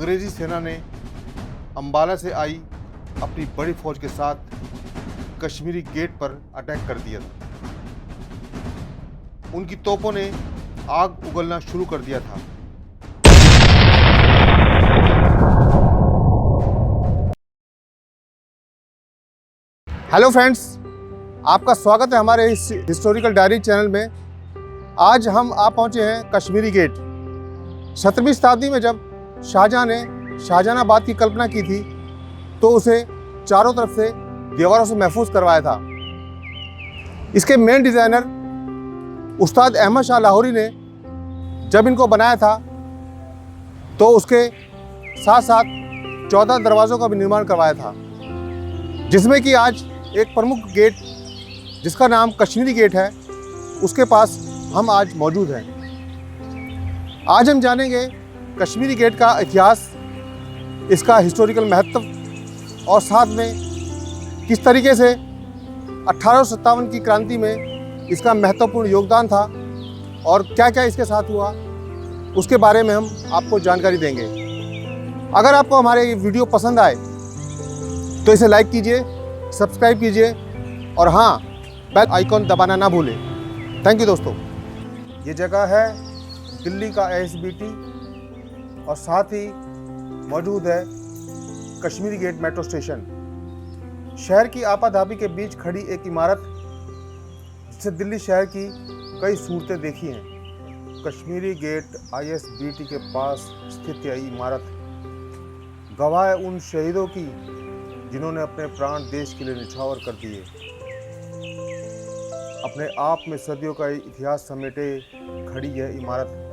अंग्रेजी सेना ने अंबाला से आई अपनी बड़ी फौज के साथ कश्मीरी गेट पर अटैक कर दिया था। उनकी तोपों ने आग उगलना शुरू कर दिया था। हेलो फ्रेंड्स, आपका स्वागत है हमारे इस हिस्टोरिकल डायरी चैनल में। आज हम आ पहुंचे हैं कश्मीरी गेट। 17वीं शताब्दी में जब शाहजहां ने शाहजहानाबाद की कल्पना की थी तो उसे चारों तरफ से दीवारों से महफूज करवाया था। इसके मेन डिज़ाइनर उस्ताद अहमद शाह लाहौरी ने जब इनको बनाया था तो उसके साथ साथ 14 दरवाज़ों का भी निर्माण करवाया था, जिसमें कि आज एक प्रमुख गेट जिसका नाम कश्मीरी गेट है, उसके पास हम आज मौजूद हैं। आज हम जानेंगे कश्मीरी गेट का इतिहास, इसका हिस्टोरिकल महत्व और साथ में किस तरीके से 1857 की क्रांति में इसका महत्वपूर्ण योगदान था और क्या क्या इसके साथ हुआ, उसके बारे में हम आपको जानकारी देंगे। अगर आपको हमारे ये वीडियो पसंद आए तो इसे लाइक कीजिए, सब्सक्राइब कीजिए और हाँ, बेल आइकॉन दबाना ना भूलें। थैंक यू दोस्तों। ये जगह है दिल्ली का ASBT और साथ ही मौजूद है कश्मीरी गेट मेट्रो स्टेशन। शहर की आपाधापी के बीच खड़ी एक इमारत जिससे दिल्ली शहर की कई सूरतें देखी हैं। कश्मीरी गेट ISBT के पास स्थित यह इमारत गवाह है उन शहीदों की जिन्होंने अपने प्राण देश के लिए निछावर कर दिए। अपने आप में सदियों का इतिहास समेटे खड़ी यह इमारत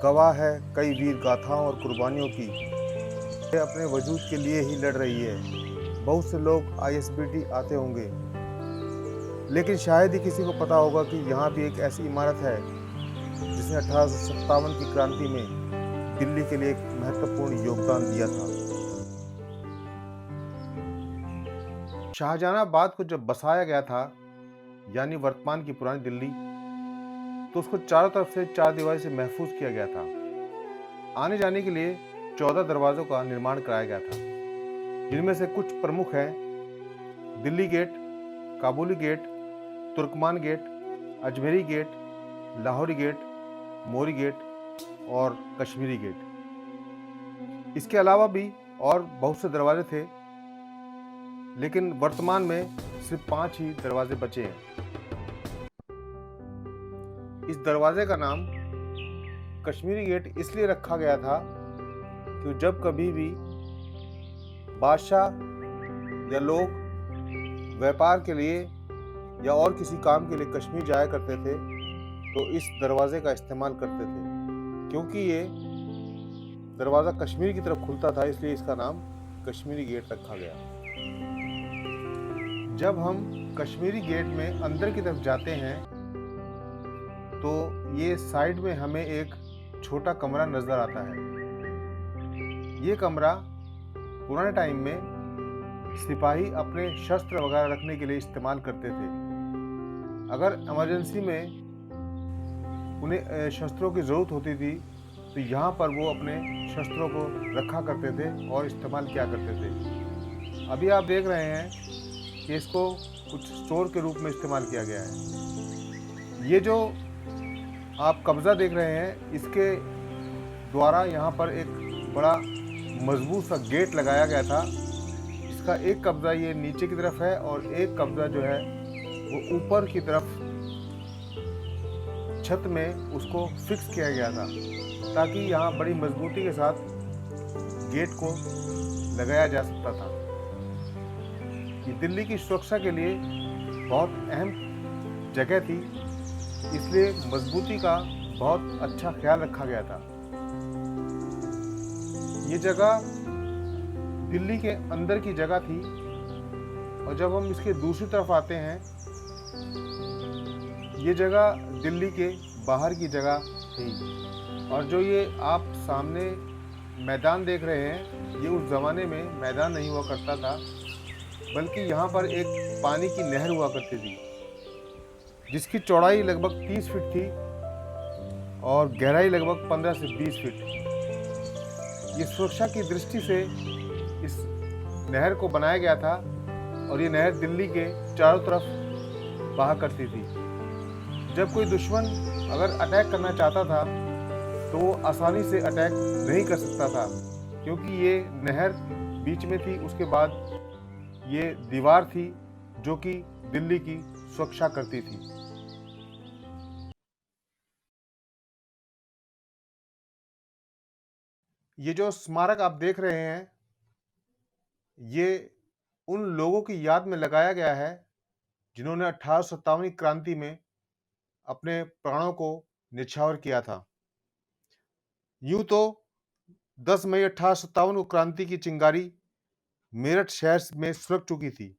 गवाह है कई वीर गाथाओं और कुर्बानियों की। यह अपने वजूद के लिए ही लड़ रही है। बहुत से लोग ISBT आते होंगे, लेकिन शायद ही किसी को पता होगा कि यहाँ भी एक ऐसी इमारत है जिसने 1857 की क्रांति में दिल्ली के लिए एक महत्वपूर्ण योगदान दिया था। शाहजहानाबाद को जब बसाया गया था, यानी वर्तमान की पुरानी दिल्ली, तो उसको चारों तरफ से चार दीवारी से महफूज किया गया था। आने जाने के लिए 14 दरवाज़ों का निर्माण कराया गया था, जिनमें से कुछ प्रमुख हैं Delhi Gate, Kabuli Gate, Turkman Gate, Ajmeri Gate, Lahori Gate, Mori Gate और कश्मीरी गेट। इसके अलावा भी और बहुत से दरवाजे थे, लेकिन वर्तमान में सिर्फ 5 ही दरवाजे बचे हैं। इस दरवाजे का नाम कश्मीरी गेट इसलिए रखा गया था कि जब कभी भी बादशाह या लोग व्यापार के लिए या और किसी काम के लिए कश्मीर जाया करते थे तो इस दरवाजे का इस्तेमाल करते थे। क्योंकि ये दरवाज़ा कश्मीर की तरफ खुलता था, इसलिए इसका नाम कश्मीरी गेट रखा गया। जब हम कश्मीरी गेट में अंदर की तरफ जाते हैं तो ये साइड में हमें एक छोटा कमरा नज़र आता है। ये कमरा पुराने टाइम में सिपाही अपने शस्त्र वगैरह रखने के लिए इस्तेमाल करते थे। अगर इमरजेंसी में उन्हें शस्त्रों की ज़रूरत होती थी तो यहाँ पर वो अपने शस्त्रों को रखा करते थे और इस्तेमाल किया करते थे। अभी आप देख रहे हैं कि इसको कुछ स्टोर के रूप में इस्तेमाल किया गया है। ये जो आप कब्ज़ा देख रहे हैं, इसके द्वारा यहाँ पर एक बड़ा मजबूत सा गेट लगाया गया था। इसका एक कब्ज़ा ये नीचे की तरफ है और एक कब्ज़ा जो है वो ऊपर की तरफ छत में उसको फिक्स किया गया था, ताकि यहाँ बड़ी मजबूती के साथ गेट को लगाया जा सकता था। ये दिल्ली की सुरक्षा के लिए बहुत अहम जगह थी, इसलिए मजबूती का बहुत अच्छा ख्याल रखा गया था। ये जगह दिल्ली के अंदर की जगह थी और जब हम इसके दूसरी तरफ आते हैं, ये जगह दिल्ली के बाहर की जगह थी। और जो ये आप सामने मैदान देख रहे हैं, ये उस ज़माने में मैदान नहीं हुआ करता था, बल्कि यहाँ पर एक पानी की नहर हुआ करती थी, जिसकी चौड़ाई लगभग 30 फीट थी और गहराई लगभग 15 से 20 फीट। ये सुरक्षा की दृष्टि से इस नहर को बनाया गया था और ये नहर दिल्ली के चारों तरफ बहा करती थी। जब कोई दुश्मन अगर अटैक करना चाहता था तो वो आसानी से अटैक नहीं कर सकता था, क्योंकि ये नहर बीच में थी। उसके बाद ये दीवार थी जो कि दिल्ली की सुरक्षा करती थी। ये जो स्मारक आप देख रहे हैं, ये उन लोगों की याद में लगाया गया है जिन्होंने 1857 की क्रांति में अपने प्राणों को न्यौछावर किया था। यूं तो 10 मई 1857 को क्रांति की चिंगारी मेरठ शहर में सुलग चुकी थी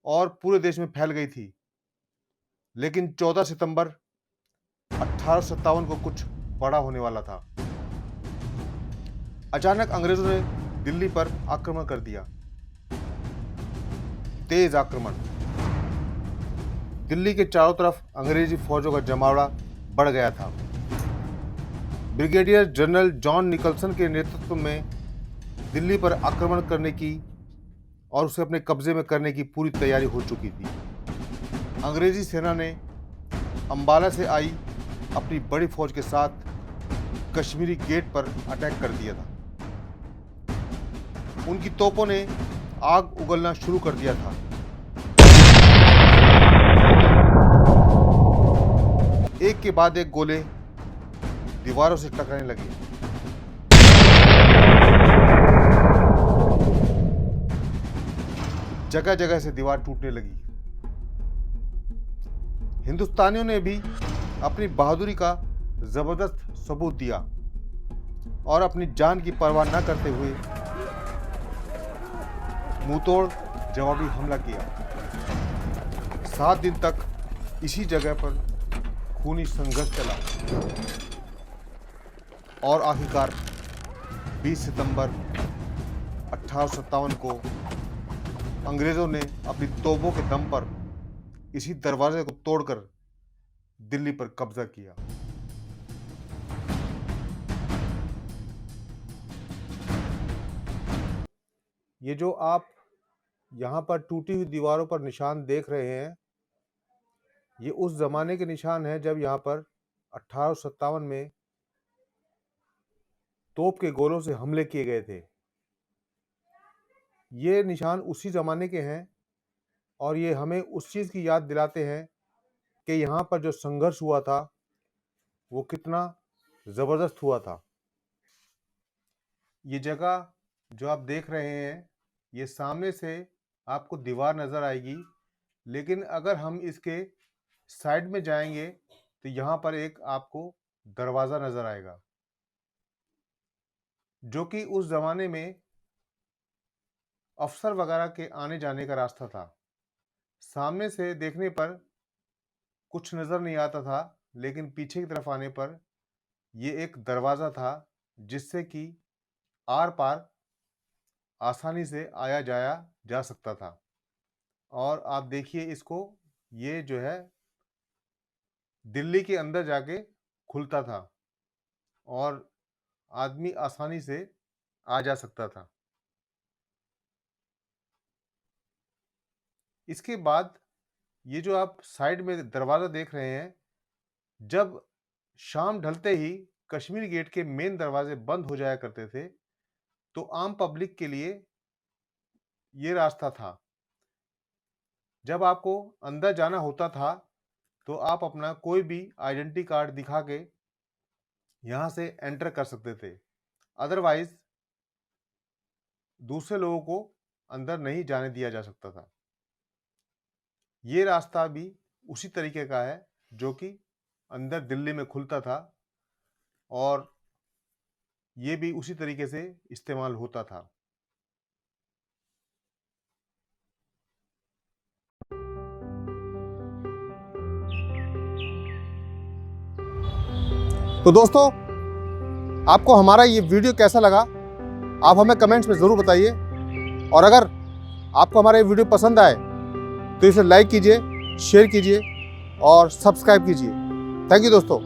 और पूरे देश में फैल गई थी, लेकिन 14 सितंबर 1857 को कुछ बड़ा होने वाला था। अचानक अंग्रेजों ने दिल्ली पर आक्रमण कर दिया। तेज आक्रमण। दिल्ली के चारों तरफ अंग्रेजी फौजों का जमावड़ा बढ़ गया था। ब्रिगेडियर जनरल जॉन निकलसन के नेतृत्व में दिल्ली पर आक्रमण करने की और उसे अपने कब्जे में करने की पूरी तैयारी हो चुकी थी। अंग्रेजी सेना ने अंबाला से आई अपनी बड़ी फौज के साथ कश्मीरी गेट पर अटैक कर दिया था। उनकी तोपों ने आग उगलना शुरू कर दिया था। एक के बाद एक गोले दीवारों से टकराने लगे। जगह जगह से दीवार टूटने लगी। हिंदुस्तानियों ने भी अपनी बहादुरी का जबरदस्त सबूत दिया और अपनी जान की परवाह न करते हुए मुंहतोड़ जवाबी हमला किया। 7 दिन तक इसी जगह पर खूनी संघर्ष चला और आखिरकार 20 सितंबर 1857 को अंग्रेजों ने अपनी तोपों के दम पर इसी दरवाजे को तोड़कर दिल्ली पर कब्जा किया। ये जो आप यहाँ पर टूटी हुई दीवारों पर निशान देख रहे हैं, ये उस जमाने के निशान हैं जब यहाँ पर 1857 में तोप के गोलों से हमले किए गए थे। ये निशान उसी जमाने के हैं और ये हमें उस चीज़ की याद दिलाते हैं कि यहाँ पर जो संघर्ष हुआ था वो कितना ज़बरदस्त हुआ था। ये जगह जो आप देख रहे हैं, ये सामने से आपको दीवार नज़र आएगी, लेकिन अगर हम इसके साइड में जाएंगे तो यहाँ पर एक आपको दरवाज़ा नज़र आएगा, जो कि उस ज़माने में अफसर वगैरह के आने जाने का रास्ता था। सामने से देखने पर कुछ नज़र नहीं आता था, लेकिन पीछे की तरफ आने पर ये एक दरवाज़ा था जिससे कि आर पार आसानी से आया जाया जा सकता था। और आप देखिए इसको, ये जो है दिल्ली के अंदर जाके खुलता था और आदमी आसानी से आ जा सकता था। इसके बाद ये जो आप साइड में दरवाज़ा देख रहे हैं, जब शाम ढलते ही कश्मीरी गेट के मेन दरवाजे बंद हो जाया करते थे, तो आम पब्लिक के लिए ये रास्ता था। जब आपको अंदर जाना होता था तो आप अपना कोई भी आइडेंटिटी कार्ड दिखा के यहाँ से एंटर कर सकते थे। अदरवाइज दूसरे लोगों को अंदर नहीं जाने दिया जा सकता था। ये रास्ता भी उसी तरीके का है जो कि अंदर दिल्ली में खुलता था और ये भी उसी तरीके से इस्तेमाल होता था। तो दोस्तों, आपको हमारा ये वीडियो कैसा लगा आप हमें कमेंट्स में ज़रूर बताइए, और अगर आपको हमारा ये वीडियो पसंद आए तो इसे लाइक कीजिए, शेयर कीजिए और सब्सक्राइब कीजिए। थैंक यू दोस्तों।